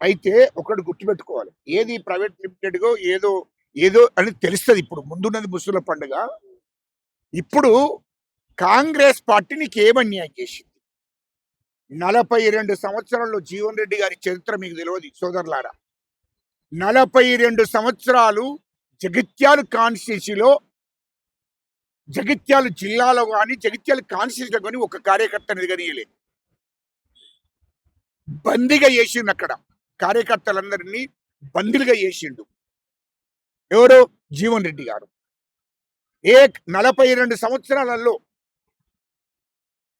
అయితే ఒకటి గుర్తుపెట్టుకోవాలి. ఏది ప్రైవేట్ లిమిటెడ్‌గో ఏదో ఏదో అని తెలుస్తది ఇప్పుడు. ముందున్నది ముసుగుల పండుగ. ఇప్పుడు కాంగ్రెస్ పార్టీ నీకేం అన్యాయం చేసింది? 42 సంవత్సరాల్లో జీవన్ రెడ్డి గారి చరిత్ర మీకు తెలవది సోదరులారా. 42 సంవత్సరాలు జగిత్యాల కాన్స్టిట్యూన్సీలో, జగిత్యాల జిల్లాలో గాని, జగిత్యాల కాన్స్టిట్యూన్సీలో గాని ఒక కార్యకర్తని ఎదగనీయలే. బందీగా చేసిండు అక్కడ. కార్యకర్తలందరినీ బందీలుగా చేసిండు. ఎవరు? జీవన్ రెడ్డి గారు. 42 సంవత్సరాలలో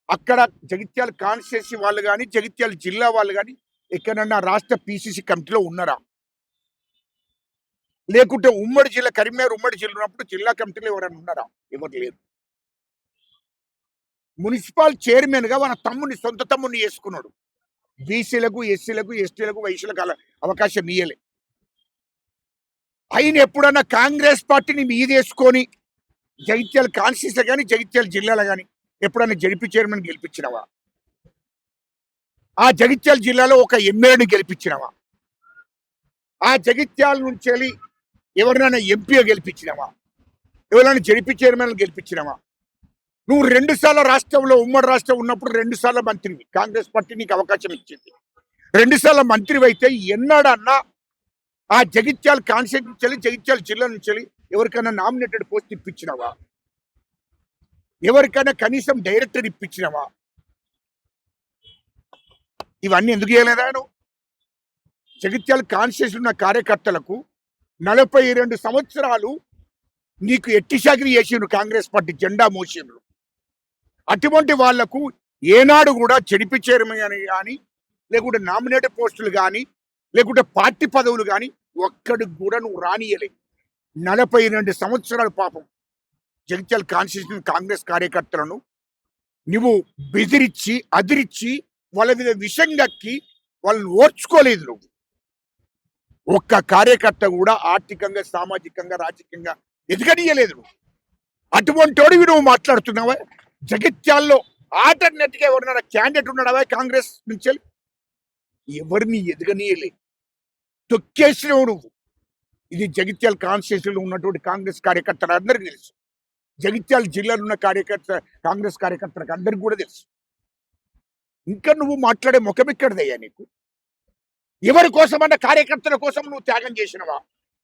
అక్కడ జగిత్యాల కాన్స్టిట్యూన్సీ వాళ్ళు గాని, జగిత్యాల జిల్లా వాళ్ళు గాని ఎక్కడన్నా రాష్ట్ర పీసీసీ కమిటీలో ఉన్నారా? లేకుంటే ఉమ్మడి జిల్లా కరీంనగర్ ఉమ్మడి జిల్లా ఉన్నప్పుడు జిల్లా కమిటీలో ఎవరైనా ఉన్నారా? ఎవరు లేరు. మున్సిపల్ చైర్మన్‌గా వాళ్ళ తమ్ముడిని, సొంత తమ్ముడిని చేసుకున్నాడు. బీసీలకు, ఎస్సీలకు, ఎస్టీలకు, వైశ్యులకు అవకాశం ఇయ్యలే. ఆయన ఎప్పుడన్నా కాంగ్రెస్ పార్టీని మీదేసుకొని జగిత్యాల కాన్స్టిట్యూన్సీ గాని, జగిత్యాల జిల్లాలో గాని ఎప్పుడన్నా జడ్పీ చైర్మన్ గెలిపించినవా? ఆ జగిత్యాల జిల్లాలో ఒక ఎమ్మెల్యేని గెలిపించినవా? ఆ జగిత్యాల నుంచెల్లి ఎవరినైనా ఎంపీగా గెలిపించినవా? ఎవరైనా జడ్పీ చైర్మన్ గెలిపించినవా? నువ్వు 2 సార్లు రాష్ట్రంలో ఉమ్మడి రాష్ట్రం ఉన్నప్పుడు 2 సార్లు మంత్రివి. కాంగ్రెస్ పార్టీ నీకు అవకాశం ఇచ్చింది. 2 సార్లు మంత్రివైతే ఎన్నడన్నా ఆ జగిత్యాల కాన్స్టిట్యూన్సీ నుంచి, జగిత్యాల జిల్లా నుంచి ఎవరికైనా నామినేటెడ్ పోస్ట్ ఇప్పించినవా? ఎవరికైనా కనీసం డైరెక్టర్ ఇప్పించినవా? ఇవన్నీ ఎందుకు చేయలేదా నువ్వు? జగిత్యాల కాన్స్టిట్యూన్సీ ఉన్న కార్యకర్తలకు 42 సంవత్సరాలు నీకు ఎట్టి చాకిరీ చేసిండ్రు. కాంగ్రెస్ పార్టీ జెండా మోసిండ్రు. అటువంటి వాళ్లకు ఏనాడు కూడా జడ్పీ చైర్మన్ అని కానీ, లేకుంటే నామినేటెడ్ పోస్టులు కానీ, లేకుంటే పార్టీ పదవులు కానీ ఒక్కడికి కూడా నువ్వు రానియలే. 42 సంవత్సరాలు పాపం జగిత్యాల కాన్స్టిట్యూన్సీ కాంగ్రెస్ కార్యకర్తలను నువ్వు బెదిరించి, అదిరించి, వాళ్ళ మీద విషం గక్కి వాళ్ళని ఓర్చుకోలేదు నువ్వు. ఒక్క కార్యకర్త కూడా ఆర్థికంగా, సామాజికంగా, రాజకీయంగా ఎదగనీయలేదు నువ్వు. అటువంటోడివి నువ్వు మాట్లాడుతున్నావా? జగిత్యాల్లో ఆల్టర్నేట్ గా ఎవరినైనా క్యాండిడేట్ ఉన్నాడా కాంగ్రెస్ నుంచి? ఎవరిని ఎదగనీయలే. తొక్కేసినవు నువ్వు. ఇది జగిత్యాల కాన్స్టిట్యూన్సీలో ఉన్నటువంటి కాంగ్రెస్ కార్యకర్తలు అందరికీ తెలుసు. జగిత్యాల జిల్లాలో ఉన్న కాంగ్రెస్ కార్యకర్తలకు అందరికి కూడా తెలుసు. ఇంకా నువ్వు మాట్లాడే ముఖం ఎక్కడిదయ్యా నీకు? ఎవరి కోసమన్నా కార్యకర్తల కోసం నువ్వు త్యాగం చేసినవా?